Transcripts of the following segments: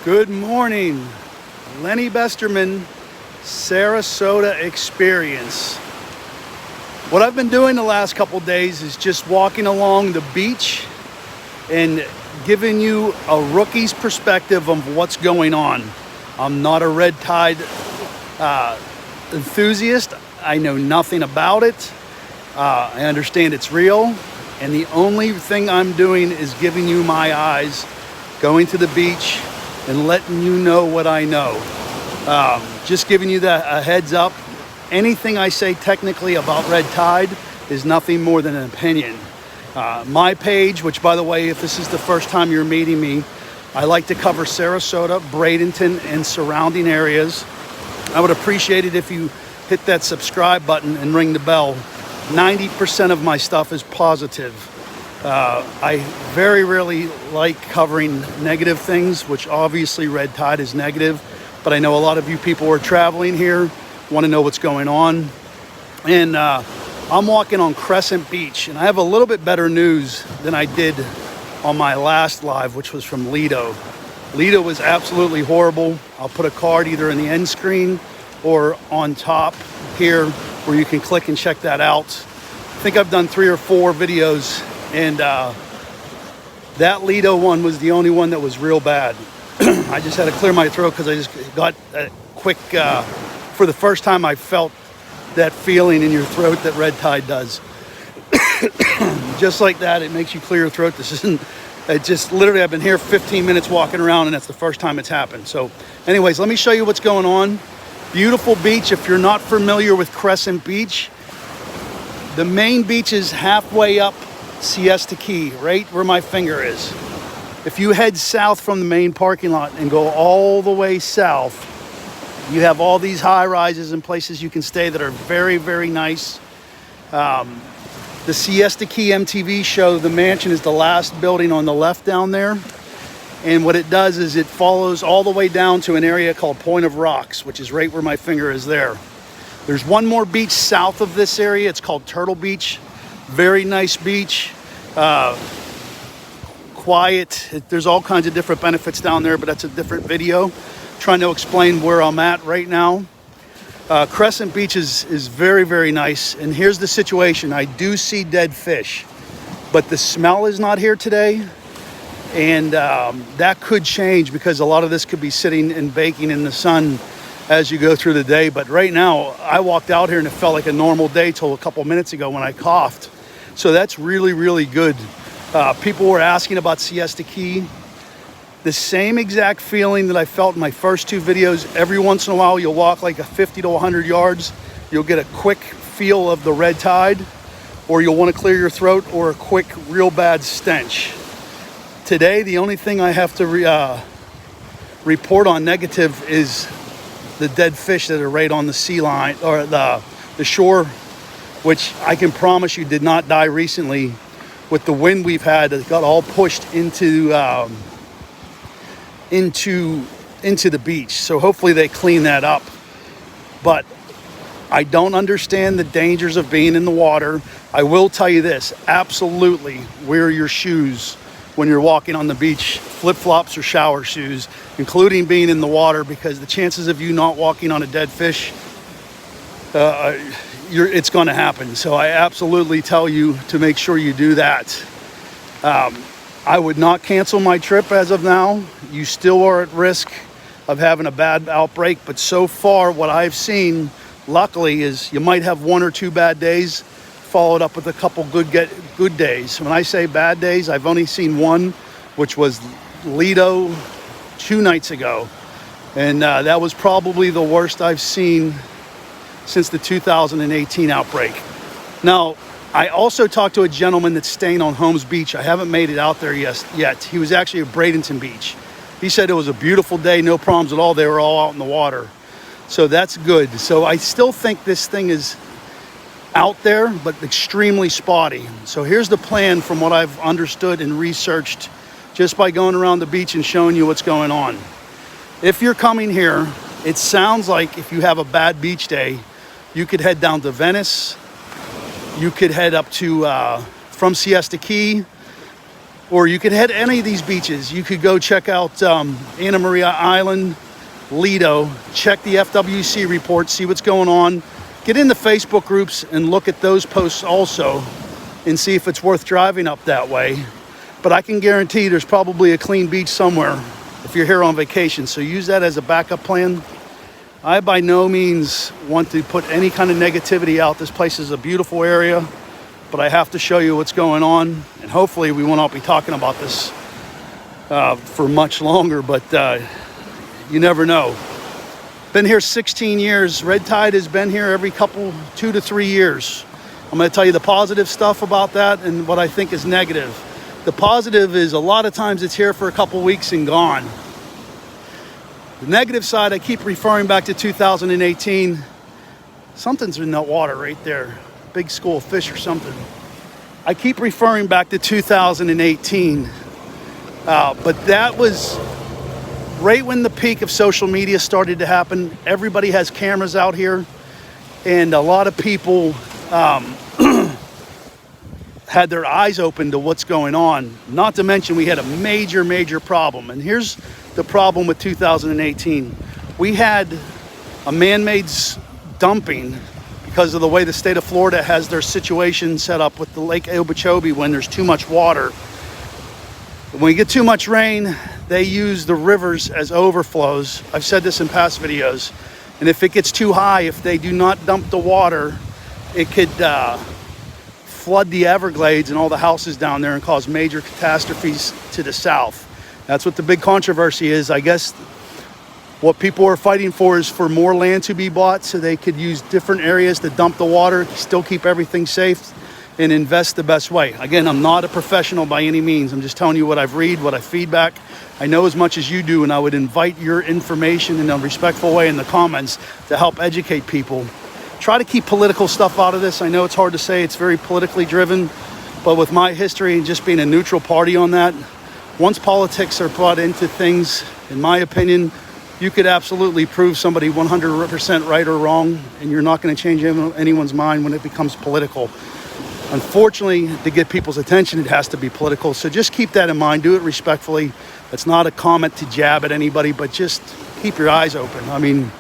Good morning, Lenny Besterman, Sarasota experience. What I've been doing the last couple days is just walking along the beach and giving you a rookie's perspective of what's going on. I'm not a red tide enthusiast. I know nothing about it. I understand it's real, and the only thing I'm doing is giving you my eyes, going to the beach and letting you know what I know. Just giving you a heads up. Anything I say technically about red tide is nothing more than an opinion. My page, which by the way, if this is the first time you're meeting me, I like to cover Sarasota, Bradenton, and surrounding areas. I would appreciate it if you hit that subscribe button and ring the bell. 90% of my stuff is positive. I very rarely like covering negative things, which obviously red tide is negative, but I know a lot of you people who are traveling here want to know what's going on. And I'm walking on Crescent Beach, and I have a little bit better news than I did on my last live, which was from Lido. Lido was absolutely horrible. I'll put a card either in the end screen or on top here where you can click and check that out. I think I've done 3 or 4 videos, and that Lido one was the only one that was real bad. I just had to clear my throat because I just got a quick, for the first time I felt that feeling in your throat that red tide does. Just like that, it makes you clear your throat. This isn't, it just literally, I've been here 15 minutes walking around, and that's the first time it's happened. So anyways, let me show you what's going on. Beautiful beach. If you're not familiar with Crescent Beach, the main beach is halfway up Siesta Key, right where my finger is. If you head south from the main parking lot and go all the way south, you have all these high rises and places you can stay that are very, very nice. The Siesta Key MTV show, the mansion is the last building on the left down there. And what it does is it follows all the way down to an area called Point of Rocks, which is right where my finger is there. There's one more beach south of this area. It's called Turtle Beach. Very nice beach. Quiet. There's all kinds of different benefits down there, but that's a different video. Trying to explain where I'm at right now. Crescent Beach is very, very nice. And here's the situation. I do see dead fish, but the smell is not here today. And that could change because a lot of this could be sitting and baking in the sun as you go through the day. But right now, I walked out here and it felt like a normal day till a couple minutes ago when I coughed. So that's really, really good. People were asking about Siesta Key. The same exact feeling that I felt in my first 2 videos. Every once in a while, you'll walk like a 50 to 100 yards. You'll get a quick feel of the red tide, or you'll want to clear your throat, or a quick, real bad stench. Today, the only thing I have to report on negative is the dead fish that are right on the sea line, or the shore, which I can promise you did not die recently. With the wind we've had, it got all pushed into the beach. So hopefully they clean that up. But I don't understand the dangers of being in the water. I will tell you this, absolutely wear your shoes when you're walking on the beach, flip-flops or shower shoes, including being in the water, because the chances of you not walking on a dead fish, it's going to happen. So I absolutely tell you to make sure you do that. I would not cancel my trip as of now. You still are at risk of having a bad outbreak, but so far what I've seen, luckily, is you might have 1 or 2 bad days followed up with a couple good days. When I say bad days, I've only seen one, which was Lido 2 nights ago. And that was probably the worst I've seen since the 2018 outbreak. Now, I also talked to a gentleman that's staying on Holmes Beach. I haven't made it out there yet. He was actually at Bradenton Beach. He said it was a beautiful day, no problems at all. They were all out in the water. So that's good. So I still think this thing is out there, but extremely spotty. So here's the plan from what I've understood and researched just by going around the beach and showing you what's going on. If you're coming here, it sounds like if you have a bad beach day, you could head down to Venice. You could head up to, from Siesta Key, Or you could head any of these beaches. You could go check out Anna Maria Island, Lido, check the FWC report, see what's going on. Get into Facebook groups and look at those posts also and see if it's worth driving up that way. But I can guarantee there's probably a clean beach somewhere if you're here on vacation. So use that as a backup plan. I by no means want to put any kind of negativity out. This place is a beautiful area, but I have to show you what's going on. And hopefully we won't all be talking about this for much longer, but you never know. Been here 16 years. Red tide has been here every 2 to 3 years. I'm going to tell you the positive stuff about that and what I think is negative. The positive is a lot of times it's here for a couple weeks and gone. The negative side, I keep referring back to 2018. Something's in that water right there. Big school of fish or something. I keep referring back to 2018. But that was right when the peak of social media started to happen. Everybody has cameras out here. And a lot of people had their eyes open to what's going on. Not to mention we had a major problem. And here's the problem with 2018. We had a man-made dumping because of the way the state of Florida has their situation set up with the Lake Okeechobee when there's too much water. When you get too much rain, they use the rivers as overflows. I've said this in past videos. And if it gets too high, if they do not dump the water, it could flood the Everglades and all the houses down there and cause major catastrophes to the south. That's what the big controversy is. I guess what people are fighting for is for more land to be bought so they could use different areas to dump the water, still keep everything safe, and invest the best way. Again, I'm not a professional by any means. I'm just telling you what I've read, what I feedback. I know as much as you do, and I would invite your information in a respectful way in the comments to help educate people. Try to keep political stuff out of this. I know it's hard to say, it's very politically driven, but with my history and just being a neutral party on that, once politics are brought into things, in my opinion, you could absolutely prove somebody 100% right or wrong, and you're not going to change anyone's mind when it becomes political. Unfortunately, to get people's attention, it has to be political. So just keep that in mind. Do it respectfully. It's not a comment to jab at anybody, but just keep your eyes open. I mean,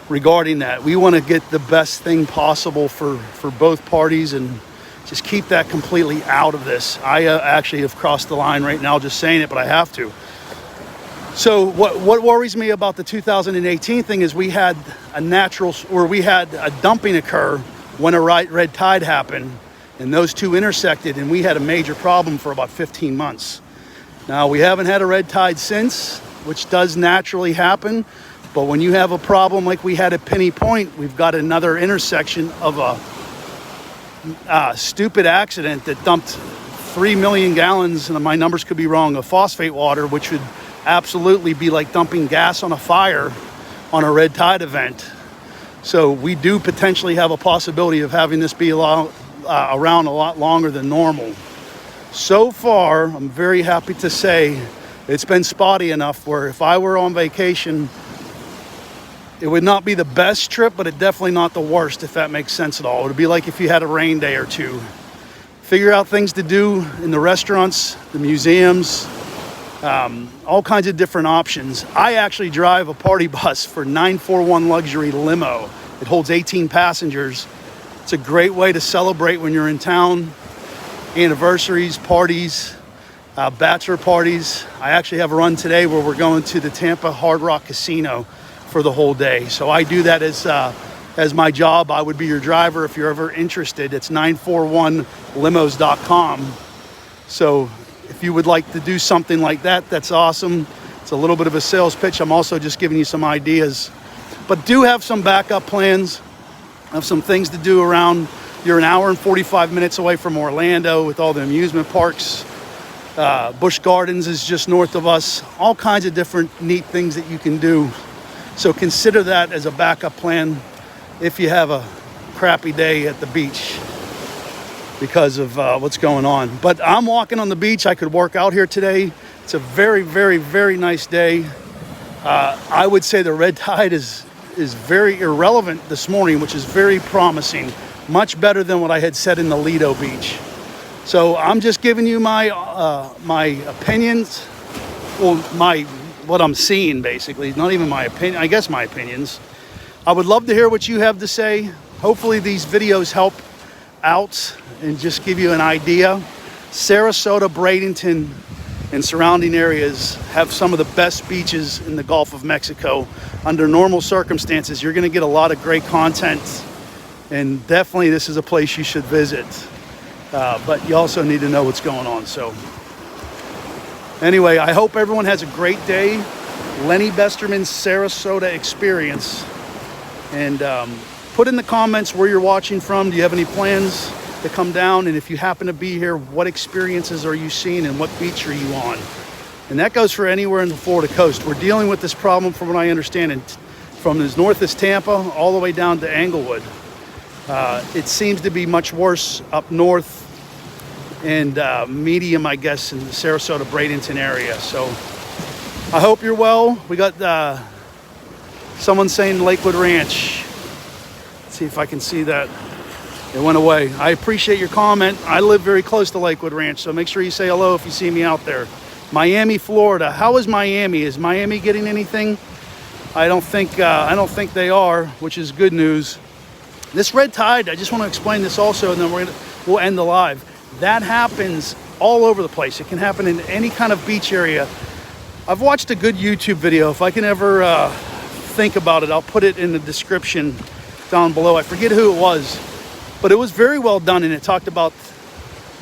regarding that, we want to get the best thing possible for both parties, and just keep that completely out of this. I actually have crossed the line right now just saying it, but I have to. So what worries me about the 2018 thing is we had a dumping occur when a red tide happened, and those two intersected, and we had a major problem for about 15 months. Now, we haven't had a red tide since, which does naturally happen, but when you have a problem like we had at Penny Point, we've got another intersection of a stupid accident that dumped 3 million gallons, and my numbers could be wrong, of phosphate water, which would absolutely be like dumping gas on a fire on a red tide event. So we do potentially have a possibility of having this be around a lot longer than normal. So far, I'm very happy to say it's been spotty enough where if I were on vacation, it would not be the best trip, but it's definitely not the worst, if that makes sense at all. It would be like if you had a rain day or two. Figure out things to do in the restaurants, the museums, all kinds of different options. I actually drive a party bus for 941 Luxury Limo. It holds 18 passengers. It's a great way to celebrate when you're in town. Anniversaries, parties, bachelor parties. I actually have a run today where we're going to the Tampa Hard Rock Casino for the whole day. So I do that as my job. I would be your driver if you're ever interested. It's 941limos.com. So if you would like to do something like that, that's awesome. It's a little bit of a sales pitch. I'm also just giving you some ideas. But do have some backup plans. Have some things to do around. You're an hour and 45 minutes away from Orlando with all the amusement parks. Busch Gardens is just north of us. All kinds of different neat things that you can do. So consider that as a backup plan if you have a crappy day at the beach because of what's going on. But I'm walking on the beach. I could work out here today. It's a very, very, very nice day. I would say the red tide is very irrelevant this morning, which is very promising. Much better than what I had said in the Lido beach. So I'm just giving you my my opinions, well, what I'm seeing basically. Not even my opinion, I guess my opinions. I would love to hear what you have to say. Hopefully these videos help out and just give you an idea. Sarasota, Bradenton, and surrounding areas have some of the best beaches in the Gulf of Mexico. Under normal circumstances, you're going to get a lot of great content, and definitely this is a place you should visit. But you also need to know what's going on. So anyway, I hope everyone has a great day. Lenny Besterman's Sarasota experience. And put in the comments where you're watching from. Do you have any plans to come down? And if you happen to be here, what experiences are you seeing and what beach are you on? And that goes for anywhere in the Florida coast. We're dealing with this problem, from what I understand, and from as north as Tampa all the way down to Englewood. It seems to be much worse up north and medium, I guess, in the Sarasota, Bradenton area. So I hope you're well. We got someone saying Lakewood Ranch. Let's see if I can see that. It went away. I appreciate your comment. I live very close to Lakewood Ranch, so make sure you say hello if you see me out there. Miami, Florida. How is Miami? Is Miami getting anything? I don't think they are, which is good news. This red tide, I just want to explain this also, and then we'll end the live. That happens all over the place. It can happen in any kind of beach area. I've watched a good YouTube video. If I can ever think about it, I'll put it in the description down below. I forget who it was, but it was very well done, and it talked about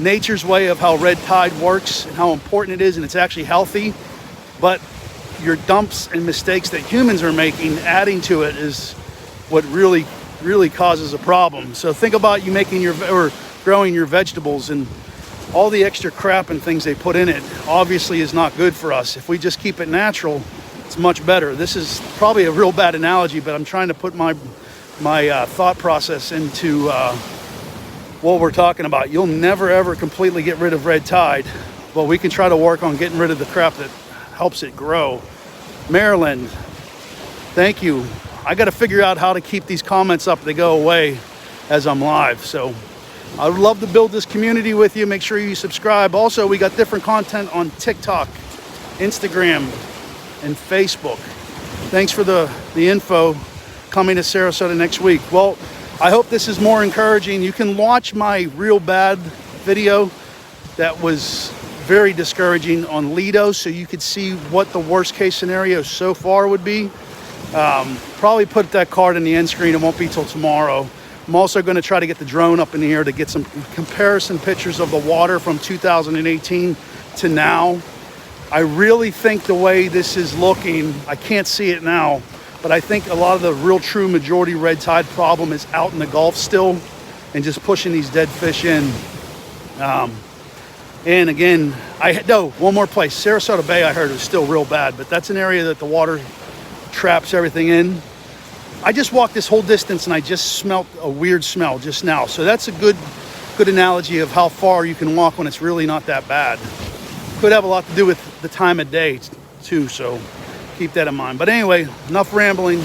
nature's way of how red tide works and how important it is, and it's actually healthy. But your dumps and mistakes that humans are making, adding to it, is what really causes a problem. So think about you making or growing your vegetables, and all the extra crap and things they put in it obviously is not good for us. If we just keep it natural, it's much better. This is probably a real bad analogy, but I'm trying to put my thought process into what we're talking about. You'll never ever completely get rid of red tide, but we can try to work on getting rid of the crap that helps it grow. Maryland, thank you. I got to figure out how to keep these comments up. They go away as I'm live. So I would love to build this community with you. Make sure you subscribe. Also, we got different content on TikTok, Instagram, and Facebook. Thanks for the info. Coming to Sarasota next week. Well, I hope this is more encouraging. You can watch my real bad video that was very discouraging on Lido, so you could see what the worst case scenario so far would be. Probably put that card in the end screen. It won't be till tomorrow. I'm also going to try to get the drone up in the air to get some comparison pictures of the water from 2018 to now. I really think the way this is looking, I can't see it now, but I think a lot of the real true majority red tide problem is out in the Gulf still, and just pushing these dead fish in. And again, one more place. Sarasota Bay, I heard, is still real bad, but that's an area that the water traps everything in. I just walked this whole distance and I just smelt a weird smell just now. So that's a good analogy of how far you can walk when it's really not that bad. Could have a lot to do with the time of day too, so keep that in mind. But anyway, enough rambling.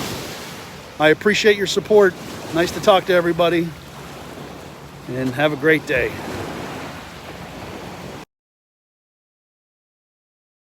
I appreciate your support. Nice to talk to everybody, and have a great day.